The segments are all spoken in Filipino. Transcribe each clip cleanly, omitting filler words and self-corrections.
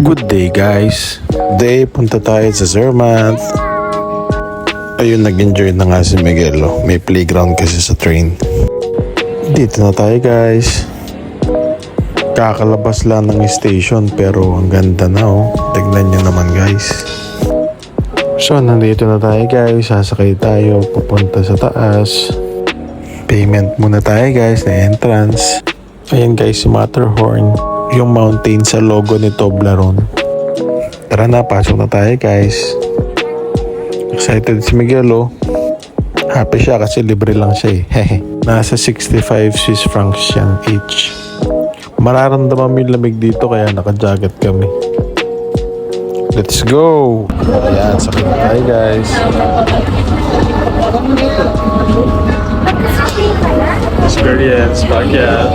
Good day guys. Today punta tayo sa Zermatt. Ayun, nag-enjoy na nga si Miguel. May playground kasi sa train. Dito na tayo guys. Kakalabas lang ng station pero ang ganda na Tignan nyo naman guys. So nandito na tayo guys. Sasakay tayo papunta sa taas. Payment muna tayo guys na entrance. Ayan guys, si Matterhorn. Yung mountain sa logo ni Toblerone. Tara na, pasok na tayo guys. Excited si Miguel Happy siya kasi libre lang siya Nasa 65 Swiss francs yan each. Mararamdaman mo yung lamig dito kaya naka-jacket kami. Let's go! Ayan, sakit na tayo guys. Experience, bakit?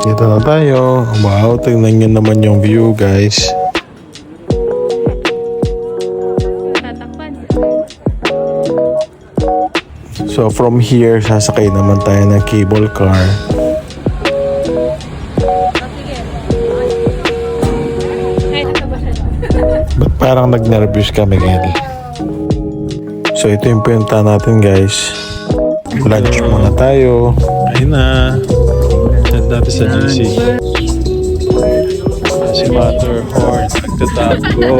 Dito na tayo. Wow, tingnan nyo naman yung view guys. So from here, sasakay naman tayo ng cable car. Ba't parang nag-nervous ka, Miguel? So ito yung punta natin guys. Lunch muna tayo. Ayun na. Diyan natin sa GC. Si Matterhorn, nagtatago.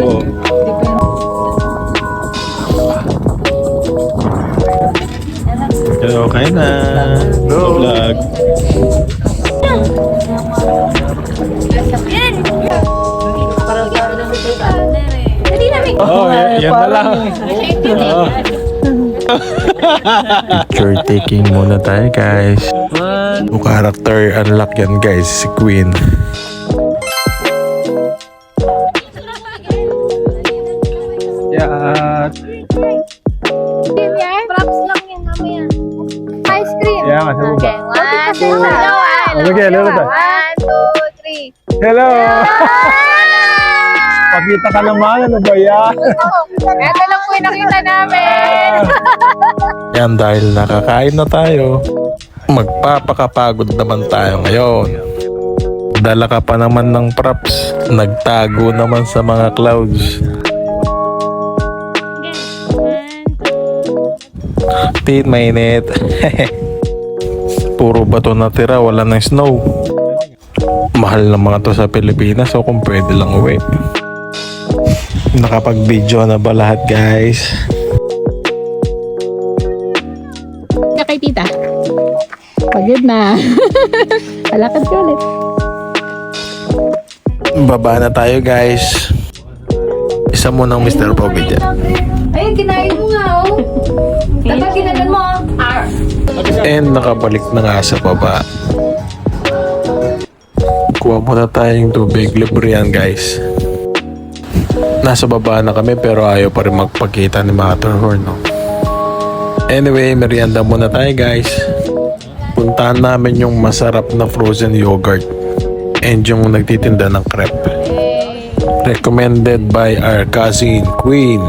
Okay na. Go vlog. Oh, yan na lang. Picture taking muna tayo guys. Yung character unlock yan guys, si Queen. Yeah. Props lang yan mamaya. Ice cream. Yeah, kasi mo ba? Okay, hello. 1, 2, 3. Hello! Pakita ka naman, ano ba yan? Ito lang po yung nakita namin. Yan, dahil nakakain na tayo, magpapakapagod naman tayo ngayon. Dala ka pa naman ng props, nagtago naman sa mga clouds. Tit, mainit. Puro bato natira, wala ng snow. Mahal na mga to sa Pilipinas, so kung pwede lang uwi. Nakapag-video na ba lahat guys? Na kay tita. Pagod na. Alakad ka ulit. Baba na tayo guys. Isa mo ng Mr. Pogi dyan. Ayun, kinain mo nga Dapat kinagan mo And nakabalik na nga sa baba. Kuha muna tayong tubig. Libre yan guys. Nasa baba na kami pero ayaw pa rin magpakita ni Matterhorn Anyway, merienda muna tayo guys. Puntahan namin yung masarap na frozen yogurt and yung nagtitinda ng crepe. Recommended by our cousin Queen,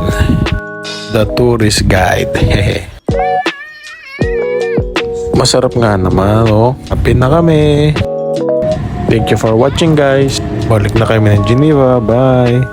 the tourist guide. Masarap nga naman Happy na kami. Thank you for watching guys. Balik na kami ng Geneva. Bye.